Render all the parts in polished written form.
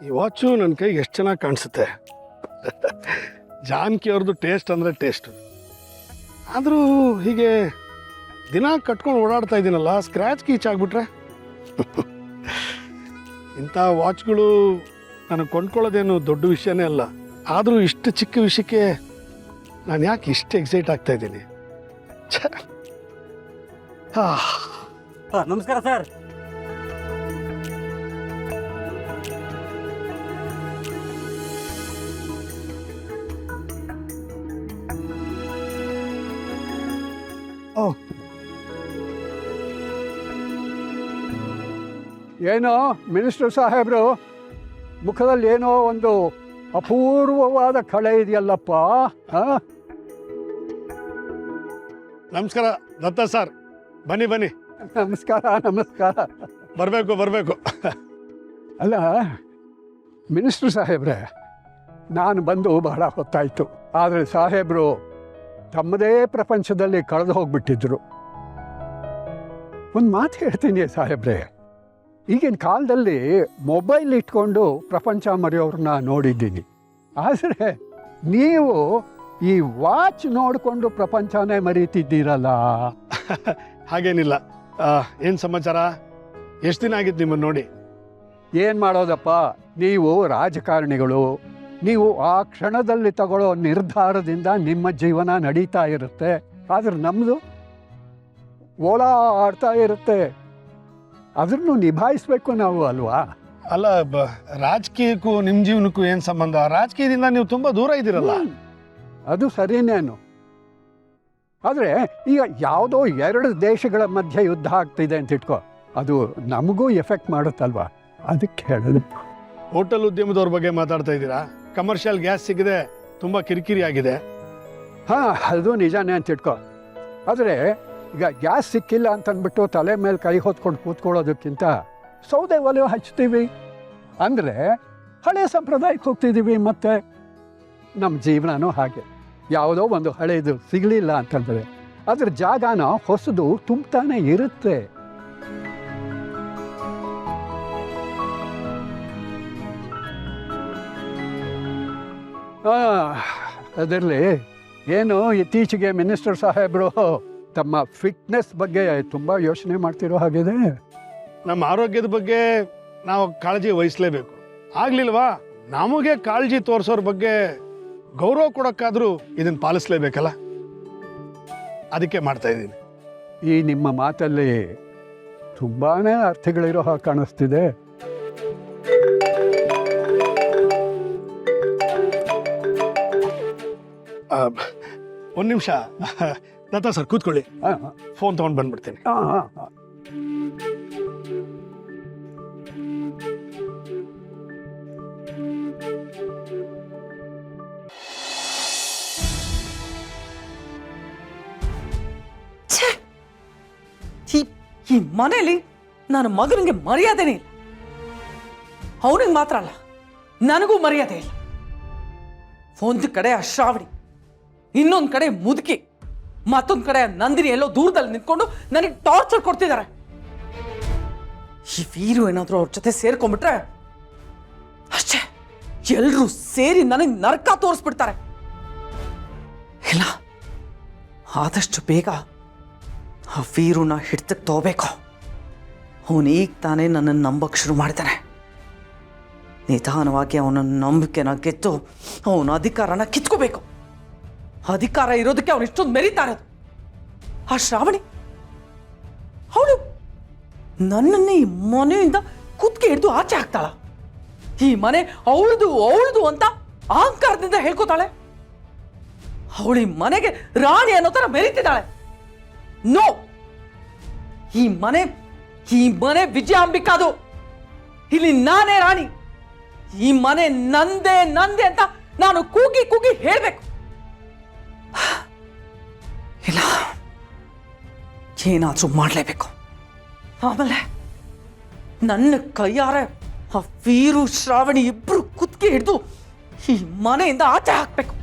ಈ ವಾಚು ನನ್ನ ಕೈಗೆ ಎಷ್ಟು ಚೆನ್ನಾಗಿ ಕಾಣಿಸುತ್ತೆ. ಜಾನ್ಕಿ ಅವ್ರದ್ದು ಟೇಸ್ಟ್ ಅಂದರೆ ಟೇಸ್ಟ್. ಆದರೂ ಹೀಗೆ ದಿನ ಕಟ್ಕೊಂಡು ಓಡಾಡ್ತಾ ಇದ್ದೀನಲ್ಲ, ಸ್ಕ್ರ್ಯಾಚ್ ಗೀಚ್ ಆಗಿಬಿಟ್ರೆ. ಇಂಥ ವಾಚ್ಗಳು ನನಗೆ ಕೊಂಡ್ಕೊಳ್ಳೋದೇನು ದೊಡ್ಡ ವಿಷಯನೇ ಅಲ್ಲ. ಆದರೂ ಇಷ್ಟು ಚಿಕ್ಕ ವಿಷಯಕ್ಕೆ ನಾನು ಯಾಕೆ ಇಷ್ಟು ಎಕ್ಸೈಟ್ ಆಗ್ತಾ ಇದ್ದೀನಿ. ನಮಸ್ಕಾರ ಸರ್. ಏನೋ ಮಿನಿಸ್ಟರ್ ಸಾಹೇಬರು ಮುಖದಲ್ಲಿ ಏನೋ ಒಂದು ಅಪೂರ್ವವಾದ ಕಳೆ ಇದೆಯಲ್ಲಪ್ಪ. ನಮಸ್ಕಾರ ದತ್ತ ಸರ್, ಬನ್ನಿ ಬನ್ನಿ. ನಮಸ್ಕಾರ ನಮಸ್ಕಾರ. ಬರಬೇಕು. ಅಲ್ಲ ಮಿನಿಸ್ಟರ್ ಸಾಹೇಬ್ರೆ, ನಾನು ಬಂದು ಬಹಳ ಹೊತ್ತಾಯಿತು. ಆದರೆ ಸಾಹೇಬರು ತಮ್ಮದೇ ಪ್ರಪಂಚದಲ್ಲಿ ಕಳೆದು ಹೋಗ್ಬಿಟ್ಟಿದ್ರು. ಒಂದು ಮಾತು ಹೇಳ್ತೀನಿ ಸಾಹೇಬ್ರೆ, ಈಗಿನ ಕಾಲದಲ್ಲಿ ಮೊಬೈಲ್ ಇಟ್ಕೊಂಡು ಪ್ರಪಂಚ ಮರೆಯೋರನ್ನ ನೋಡಿದ್ದೀನಿ. ಆದರೆ ನೀವು ಈ ವಾಚ್ ನೋಡಿಕೊಂಡು ಪ್ರಪಂಚನೇ ಮರೀತಿದ್ದೀರಲ್ಲ. ಹಾಗೇನಿಲ್ಲ. ಏನು ಸಮಾಚಾರ? ಎಷ್ಟು ದಿನ ಆಗಿತ್ತು ನಿಮ್ಮನ್ನು ನೋಡಿ? ಏನು ಮಾಡೋದಪ್ಪ, ನೀವು ರಾಜಕಾರಣಿಗಳು. ನೀವು ಆ ಕ್ಷಣದಲ್ಲಿ ತಗೊಳ್ಳೋ ನಿರ್ಧಾರದಿಂದ ನಿಮ್ಮ ಜೀವನ ನಡೀತಾ ಇರುತ್ತೆ. ಆದರೆ ನಮ್ಮದು ಓಡಾಡ್ತಾ ಇರುತ್ತೆ. ಅದನ್ನು ನಿಭಾಯಿಸ್ಬೇಕು ನಾವು ಅಲ್ವಾ? ಅಲ್ಲ, ರಾಜಕೀಯಕ್ಕೂ ನಿಮ್ಮ ಜೀವನಕ್ಕೂ ಏನು ಸಂಬಂಧ? ರಾಜಕೀಯದಿಂದ ನೀವು ತುಂಬ ದೂರ ಇದ್ದೀರಲ್ಲ. ಅದು ಸರಿನೇನು. ಆದರೆ ಈಗ ಯಾವುದೋ 2 ದೇಶಗಳ ಮಧ್ಯೆ ಯುದ್ಧ ಆಗ್ತಿದೆ ಅಂತ ಇಟ್ಕೋ, ಅದು ನಮಗೂ ಎಫೆಕ್ಟ್ ಮಾಡುತ್ತಲ್ವಾ, ಅದಕ್ಕೆ ಹೇಳೋದು. ಹೋಟೆಲ್ ಉದ್ಯಮದವ್ರ ಬಗ್ಗೆ ಮಾತಾಡ್ತಾ ಇದ್ದೀರಾ? ಕಮರ್ಷಿಯಲ್ ಗ್ಯಾಸ್ ಸಿಗದೆ ತುಂಬ ಕಿರಿಕಿರಿ ಆಗಿದೆ. ಹಾಂ, ಅದು ನಿಜಾನೇ ಅಂತ ಇಟ್ಕೋ. ಆದರೆ ಈಗ ಗ್ಯಾಸ್ ಸಿಕ್ಕಿಲ್ಲ ಅಂತಂದ್ಬಿಟ್ಟು ತಲೆ ಮೇಲೆ ಕೈ ಹೊತ್ಕೊಂಡು ಕೂತ್ಕೊಳ್ಳೋದಕ್ಕಿಂತ ಸೌದೆ ಒಲೆ ಹಚ್ತೀವಿ ಅಂದರೆ ಹಳೆ ಸಂಪ್ರದಾಯಕ್ಕೆ ಹೋಗ್ತಿದ್ದೀವಿ. ಮತ್ತು ನಮ್ಮ ಜೀವನನೂ ಹಾಗೆ. ಯಾವುದೋ ಒಂದು ಹಳೆಯದು ಸಿಗಲಿಲ್ಲ ಅಂತಂದರೆ ಅದ್ರ ಜಾಗನ ಹೊಸದು ತುಂಬ್ತಾನೆ ಇರುತ್ತೆ. ಅದರಲ್ಲಿ ಏನು ಇತ್ತೀಚೆಗೆ ಮಿನಿಸ್ಟರ್ ಸಾಹೇಬರು ತಮ್ಮ ಫಿಟ್ನೆಸ್ ಬಗ್ಗೆ ತುಂಬ ಯೋಚನೆ ಮಾಡ್ತಿರೋ ಹಾಗಿದೆ. ನಮ್ಮ ಆರೋಗ್ಯದ ಬಗ್ಗೆ ನಾವು ಕಾಳಜಿ ವಹಿಸಲೇಬೇಕು. ಆಗ್ಲಿಲ್ವಾ, ನಮಗೆ ಕಾಳಜಿ ತೋರಿಸೋರ ಬಗ್ಗೆ ಗೌರವ ಕೊಡೋಕ್ಕಾದ್ರೂ ಇದನ್ನು ಪಾಲಿಸ್ಲೇಬೇಕಲ್ಲ. ಅದಕ್ಕೆ ಮಾಡ್ತಾ ಇದ್ದೀನಿ. ಈ ನಿಮ್ಮ ಮಾತಲ್ಲಿ ತುಂಬಾ ಅರ್ಥಗಳಿರೋ ಹಾಗೆ ಕಾಣಿಸ್ತಿದೆ. ಒಂದು ನಿಮಿಷ ದತ್ತ ಸರ್, ಕೂತ್ಕೊಳ್ಳಿ. ಫೋನ್ ತೊಗೊಂಡು ಬಂದ್ಬಿಡ್ತೀನಿ. ಈ ಮನೆಯಲ್ಲಿ ನನ್ನ ಮಗನಿಗೆ ಮರ್ಯಾದೆನೇ ಇಲ್ಲ. ಅವನಿಗೆ ಮಾತ್ರ ಅಲ್ಲ, ನನಗೂ ಮರ್ಯಾದೆ ಇಲ್ಲ. ಒಂದು ಕಡೆ ಆ ಶ್ರಾವಣಿ, ಇನ್ನೊಂದು ಕಡೆ ಮುದುಕಿ, ಮತ್ತೊಂದು ಕಡೆ ನಂದಿನಿ ಎಲ್ಲೋ ದೂರದಲ್ಲಿ ನಿಂತ್ಕೊಂಡು ನನಗೆ ಟಾರ್ಚರ್ ಕೊಡ್ತಿದ್ದಾರೆ. ಈ ವೀರು ಏನಾದರೂ ಅವ್ರ ಜೊತೆ ಸೇರ್ಕೊಂಡ್ಬಿಟ್ರೆ ಅಷ್ಟೇ, ಎಲ್ಲರೂ ಸೇರಿ ನನಗೆ ನರಕ ತೋರಿಸ್ಬಿಡ್ತಾರೆ. ಇಲ್ಲ, ಆದಷ್ಟು ಬೇಗ ಆ ವೀರುನ ಹಿಡ್ತಕ್ಕೆ ತಗೋಬೇಕು. ಅವನೀಗ ತಾನೇ ನನ್ನನ್ನು ನಂಬಕ್ಕೆ ಶುರು ಮಾಡಿದ್ದಾನೆ. ನಿಧಾನವಾಗಿ ಅವನ ನಂಬಿಕೆನ ಗೆದ್ದು ಅವನ ಅಧಿಕಾರನ ಕಿತ್ಕೋಬೇಕು. ಅಧಿಕಾರ ಇರೋದಕ್ಕೆ ಅವನು ಇಷ್ಟೊಂದು ಮೆರೀತಾ ಇರೋದು. ಆ ಶ್ರಾವಣಿ ಅವಳು ನನ್ನನ್ನೇ ಈ ಮನೆಯಿಂದ ಕುತ್ತಿಗೆ ಹಿಡಿದು ಆಚೆ ಹಾಕ್ತಾಳ. ಈ ಮನೆ ಅವಳದು ಅಂತ ಅಹಂಕಾರದಿಂದ ಹೇಳ್ಕೋತಾಳೆ. ಅವಳು ಈ ಮನೆಗೆ ರಾಣಿ ಅನ್ನೋ ಥರ ಮೆರೀತಿದ್ದಾಳೆ. ನೋ, ಈ ಮನೆ ವಿಜಯಾಂಬಿಕಾದು. ಇಲ್ಲಿ ನಾನೇ ರಾಣಿ. ಈ ಮನೆ ನಂದೇ ಅಂತ ನಾನು ಕೂಗಿ ಹೇಳ್ಬೇಕು. ಇಲ್ಲ, ಏನಾದ್ರೂ ಮಾಡಲೇಬೇಕು. ಆಮೇಲೆ ನನ್ನ ಕೈಯಾರೆ ಆ ವೀರು ಶ್ರಾವಣಿ ಇಬ್ರು ಕುತ್ತಿಗೆ ಹಿಡಿದು ಈ ಮನೆಯಿಂದ ಆಚೆ ಹಾಕ್ಬೇಕು.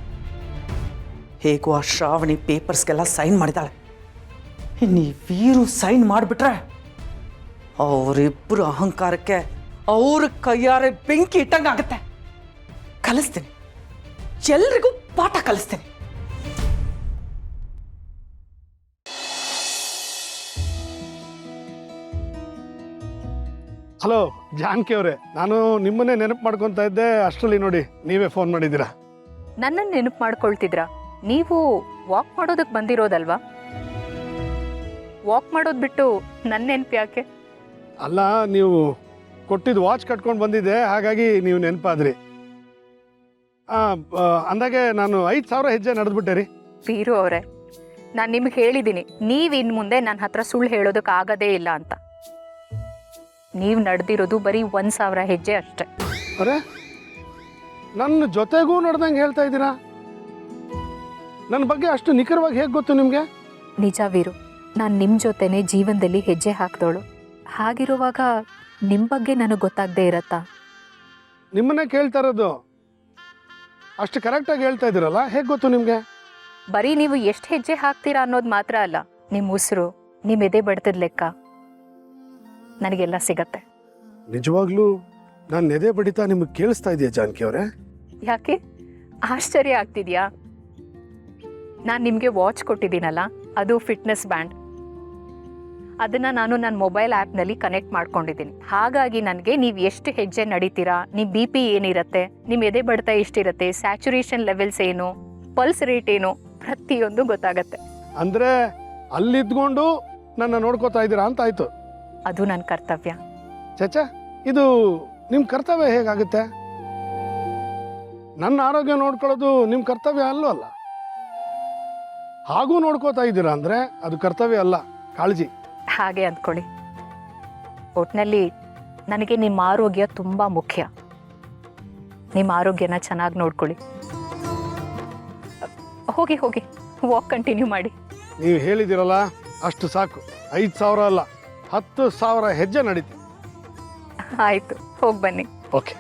ಹೇಗೂ ಆ ಶ್ರಾವಣಿ ಪೇಪರ್ಸ್ಗೆಲ್ಲ ಸೈನ್ ಮಾಡಿದಾಳೆ. ಇನ್ನು ವೀರು ಸೈನ್ ಮಾಡಿಬಿಟ್ರೆ ಅವರಿಬ್ಬರು ಅಹಂಕಾರಕ್ಕೆ ಅವ್ರ ಕೈಯಾರೆ ಬೆಂಕಿ ಇಟ್ಟಂಗಾಗತ್ತೆ. ಕಲಿಸ್ತೀನಿ, ಎಲ್ರಿಗೂ ಪಾಠ ಕಲಿಸ್ತೀನಿ. ಹಲೋ ಜಾನಕಿ ಅವರೇ, ನಾನು ನಿಮ್ಮನ್ನೇ ನೆನಪು ಮಾಡ್ಕೊತಾ ಇದ್ದೆ. ಅಷ್ಟರಲ್ಲಿ ನೋಡಿ ನೀವೇ ಫೋನ್ ಮಾಡಿದ್ದೀರಾ. ನನ್ನನ್ನು ನೆನಪು ಮಾಡ್ಕೊಳ್ತಿದ್ರಾ? ನೀವು ವಾಕ್ ಮಾಡೋದಕ್ಕೆ ಬಂದಿರೋದಲ್ವಾ? ವಾಕ್ ಮಾಡೋದು ಬಿಟ್ಟು ನನ್ನ ನೆನಪು ಯಾಕೆ? ಅಲ್ಲ, ನೀವು ಕೊಟ್ಟಿದ್ದು ವಾಚ್ ಕಟ್ಕೊಂಡು ಬಂದಿದ್ದೆ, ಹಾಗಾಗಿ ನೀವು ನೆನಪಾದ್ರಿ. ಅಂದಾಗೆ ನಾನು 5,000 ಹೆಜ್ಜೆ ನಡೆದ್ಬಿಟ್ಟೆ ರೀ. ವೀರು ಅವರೇ, ನಾನು ನಿಮ್ಗೆ ಹೇಳಿದ್ದೀನಿ, ನೀವು ಇನ್ನು ಮುಂದೆ ನನ್ನ ಹತ್ರ ಸುಳ್ಳು ಹೇಳೋದಕ್ಕೆ ಆಗೋದೇ ಇಲ್ಲ ಅಂತ. ನೀವು ನಡೆದಿರೋದು ಬರೀ 1,000 ಹೆಜ್ಜೆ ಅಷ್ಟೆ. ಅರೆ, ನನ್ನ ಜೊತೆಗೂ ನಡೆದಂಗೆ ಹೇಳ್ತಾ ಇದ್ದೀರಾ? ನನ್ನ ಬಗ್ಗೆ ಅಷ್ಟು ನಿಖರವಾಗಿ ಹೇಗೆ ಗೊತ್ತು ನಿಮಗೆ? ನಿಜ ವೀರು, ನಾನು ನಿಮ್ಮ ಜೊತೆನೇ ಜೀವನದಲ್ಲಿ ಹೆಜ್ಜೆ ಹಾಕ್ದೋಳು. ಹಾಗಿರುವಾಗ ನಿಮ್ಮ ಬಗ್ಗೆ ನನಗೆ ಗೊತ್ತಾಗದೇ ಇರತ್ತಾ? ನಿಮ್ಮನ್ನೇ ಕೇಳ್ತಾ ಇರೋದು. ಅಷ್ಟು ಕರೆಕ್ಟಾಗಿ ಹೇಳ್ತಾ ಇದ್ದೀರಲ್ಲ, ಹೇಗೆ ಗೊತ್ತು ನಿಮಗೆ? ಬರೀ ನೀವು ಎಷ್ಟು ಹೆಜ್ಜೆ ಹಾಕ್ತೀರಾ ಅನ್ನೋದು ಮಾತ್ರ ಅಲ್ಲ, ನಿಮ್ಮ ಉಸಿರು, ನಿಮ್ಮ ಎದೆ ಬಡ್ತದ ಲೆಕ್ಕ ನನಗೆಲ್ಲ ಸಿಗತ್ತೆ. ನಿಜವಾಗ್ಲೂ ನನ್ನ ಎದೆ ಬಡಿತ ನಿಮಗೆ ಕೇಳಿಸ್ತಾ ಇದೆಯಾ ಜಾನಕಿ ಅವರೇ? ಯಾಕೆ ಆಶ್ಚರ್ಯ ಆಗ್ತಿದ್ಯಾ? ನಾನು ನಿಮಗೆ ವಾಚ್ ಕೊಟ್ಟಿದ್ದೀನಲ್ಲ, ಅದು ಫಿಟ್ನೆಸ್ ಬ್ಯಾಂಡ್. ಅದನ್ನು ನಾನು ನನ್ನ ಮೊಬೈಲ್ ಆ್ಯಪ್ನಲ್ಲಿ ಕನೆಕ್ಟ್ ಮಾಡ್ಕೊಂಡಿದ್ದೀನಿ. ಹಾಗಾಗಿ ನನಗೆ ನೀವು ಎಷ್ಟು ಹೆಜ್ಜೆ ನಡೀತೀರಾ, ನಿಮ್ಮ BP ಏನಿರುತ್ತೆ, ನಿಮ್ಮ ಎದೆ ಬಡಿತ ಎಷ್ಟಿರುತ್ತೆ, ಸ್ಯಾಚುರೇಷನ್ ಲೆವೆಲ್ಸ್ ಏನು, ಪಲ್ಸ್ ರೇಟ್ ಏನು, ಪ್ರತಿಯೊಂದು ಗೊತ್ತಾಗತ್ತೆ. ಅಂದರೆ ಅಲ್ಲಿದ್ಕೊಂಡು ನನ್ನ ನೋಡ್ಕೋತಾ ಇದ್ದೀರಾ ಅಂತ ಆಯ್ತು. ಅದು ನನ್ನ ಕರ್ತವ್ಯ. ಚಚಾ, ಇದು ನಿಮ್ಮ ಕರ್ತವ್ಯ ಹೇಗಾಗುತ್ತೆ? ನನ್ನ ಆರೋಗ್ಯ ನೋಡ್ಕೊಳ್ಳೋದು ನಿಮ್ಮ ಕರ್ತವ್ಯ ಅಲ್ಲೂ ಅಲ್ಲ. ಹಾಗೂ ನೋಡ್ಕೋತಾ ಇದ್ದೀರಾ ಅಂದರೆ ಅದು ಕರ್ತವ್ಯ ಅಲ್ಲ, ಕಾಳಜಿ. ಹಾಗೆ ಅಂದ್ಕೊಳ್ಳಿ. ಒಟ್ಟಿನಲ್ಲಿ ನನಗೆ ನಿಮ್ಮ ಆರೋಗ್ಯ ತುಂಬ ಮುಖ್ಯ. ನಿಮ್ಮ ಆರೋಗ್ಯನ ಚೆನ್ನಾಗಿ ನೋಡ್ಕೊಳ್ಳಿ. ಹೋಗಿ ಹೋಗಿ ವಾಕ್ ಕಂಟಿನ್ಯೂ ಮಾಡಿ. ನೀವು ಹೇಳಿದಿರಲ್ಲ, ಅಷ್ಟು ಸಾಕು. 5,000 ಅಲ್ಲ, 10,000 ಹೆಜ್ಜೆ ನಡೀತೀನಿ. ಆಯಿತು, ಹೋಗಿ ಬನ್ನಿ. ಓಕೆ.